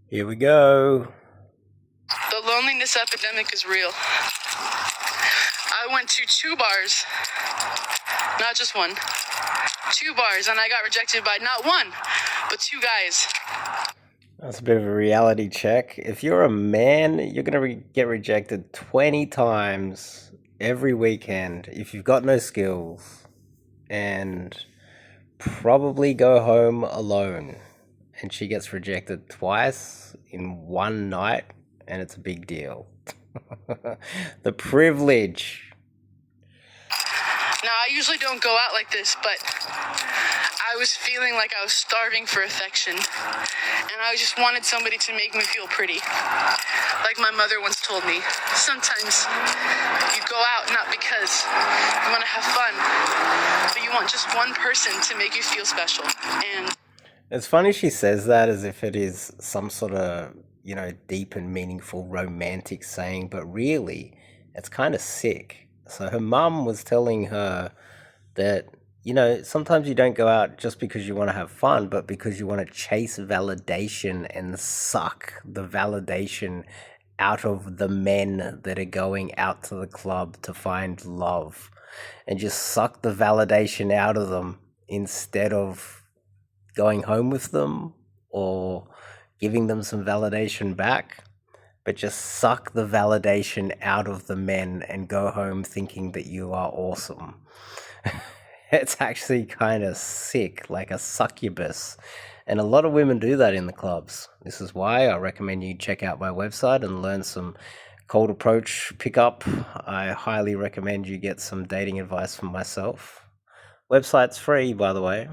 Here we go. The loneliness epidemic is real. I went to 2 bars, not just one. 2 bars, and I got rejected by not one, but 2 guys. That's a bit of a reality check. If you're a man, you're going to get rejected 20 times every weekend if you've got no skills and probably go home alone. And she gets rejected twice in one night, and it's a big deal. The privilege. Now, I usually don't go out like this, but I was feeling like I was starving for affection, and I just wanted somebody to make me feel pretty. Like my mother once told me, sometimes you go out not because you want to have fun, but you want just one person to make you feel special. And It's funny she says that as if it is some sort of, deep and meaningful romantic saying, but really, it's kind of sick. So her mum was telling her that, sometimes you don't go out just because you want to have fun, but because you want to chase validation and suck the validation out of the men that are going out to the club to find love and just suck the validation out of them instead of going home with them or giving them some validation back, but just suck the validation out of the men and go home thinking that you are awesome. It's actually kind of sick, like a succubus. And a lot of women do that in the clubs. This is why I recommend you check out my website and learn some cold approach pickup. I highly recommend you get some dating advice from myself. Website's free, by the way.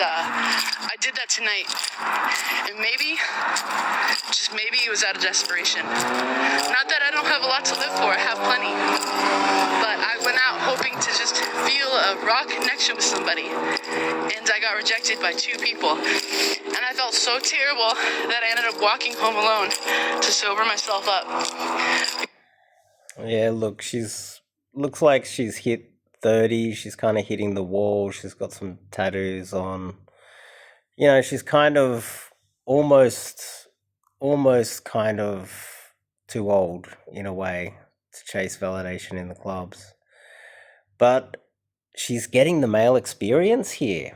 I did that tonight, and maybe, just maybe it was out of desperation. Not that I don't have a lot to live for, I have plenty, but I went out hoping to just feel a raw connection with somebody, and I got rejected by 2 people, and I felt so terrible that I ended up walking home alone to sober myself up. Yeah, look, looks like she's hit 30. She's kind of hitting the wall. She's got some tattoos on. She's kind of almost kind of too old in a way to chase validation in the clubs. But she's getting the male experience here.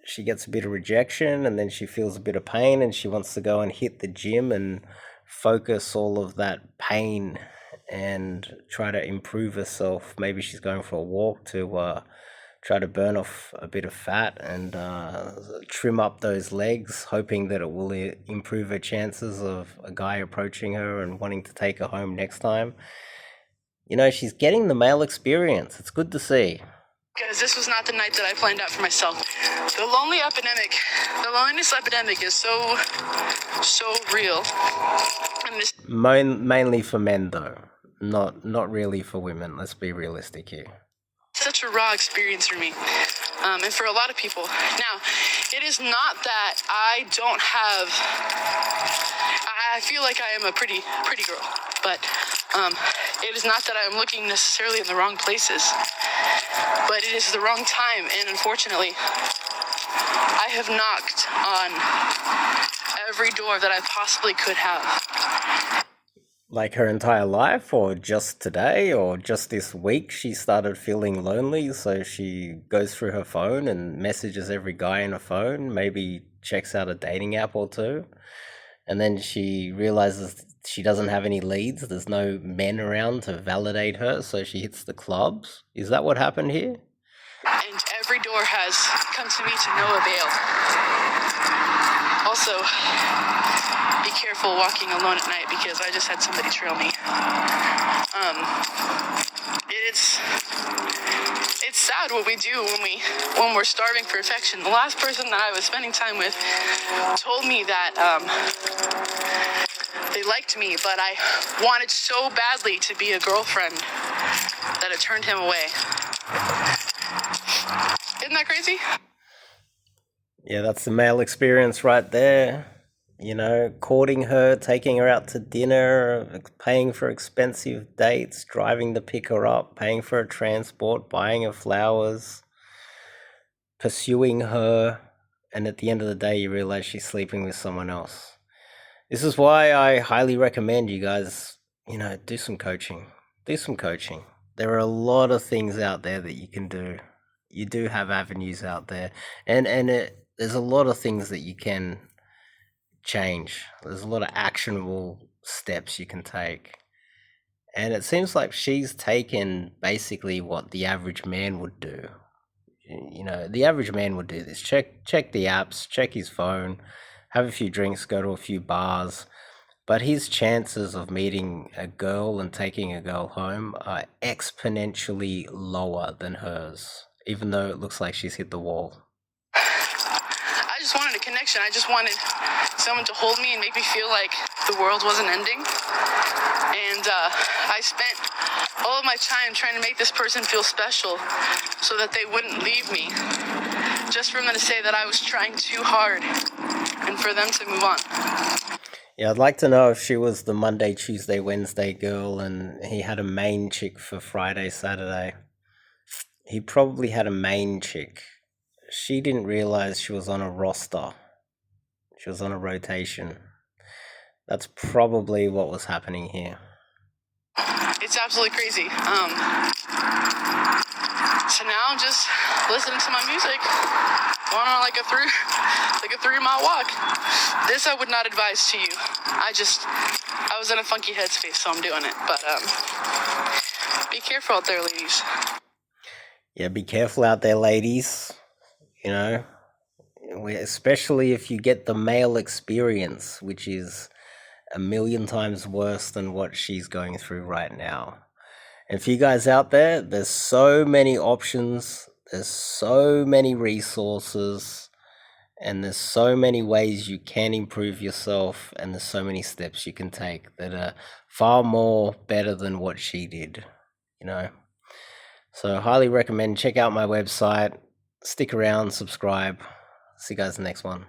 She gets a bit of rejection and then she feels a bit of pain and she wants to go and hit the gym and focus all of that pain and try to improve herself. Maybe she's going for a walk to try to burn off a bit of fat and trim up those legs, hoping that it will improve her chances of a guy approaching her and wanting to take her home next time. She's getting the male experience. It's good to see. Because this was not the night that I planned out for myself. The loneliness epidemic is so real. And this Mainly for men, though. Not really for women. Let's be realistic here. such a raw experience for me, and for a lot of people. Now, it is not that I don't have. I feel like I am a pretty girl, but it is not that I am looking necessarily in the wrong places, but it is the wrong time, and unfortunately, I have knocked on every door that I possibly could have. Like her entire life, or just today, or just this week, she started feeling lonely, so she goes through her phone and messages every guy in her phone, maybe checks out a dating app or two, and then she realizes she doesn't have any leads, there's no men around to validate her, so she hits the clubs. Is that what happened here? And every door has come to me to no avail. Also, be careful walking alone at night because I just had somebody trail me. It's sad what we do when we're starving for affection. The last person that I was spending time with told me that they liked me, but I wanted so badly to be a girlfriend that it turned him away. Isn't that crazy? Yeah, that's the male experience right there. Courting her, taking her out to dinner, paying for expensive dates, driving to pick her up, paying for her transport, buying her flowers, pursuing her, and at the end of the day, you realize she's sleeping with someone else. This is why I highly recommend you guys, do some coaching. Do some coaching. There are a lot of things out there that you can do. You do have avenues out there, there's a lot of things that you can change. There's a lot of actionable steps you can take. And it seems like she's taken basically what the average man would do. The average man would do this. Check the apps, check his phone, have a few drinks, go to a few bars. But his chances of meeting a girl and taking a girl home are exponentially lower than hers, even though it looks like she's hit the wall. I just wanted a connection. I just wanted someone to hold me and make me feel like the world wasn't ending. And I spent all of my time trying to make this person feel special so that they wouldn't leave me. Just for them to say that I was trying too hard and for them to move on. Yeah, I'd like to know if she was the Monday, Tuesday, Wednesday girl and he had a main chick for Friday, Saturday. He probably had a main chick. She didn't realize she was on a roster. She was on a rotation. That's probably what was happening here. It's absolutely crazy. So now I'm just listening to my music, going on like a 3-mile walk. This I would not advise to you. I was in a funky headspace, so I'm doing it. But be careful out there, ladies. Yeah, be careful out there, ladies. Especially if you get the male experience, which is a million times worse than what she's going through right now. And for you guys out there, there's so many options, there's so many resources, and there's so many ways you can improve yourself, and there's so many steps you can take that are far more better than what she did, So I highly recommend check out my website, stick around, subscribe. See you guys in the next one.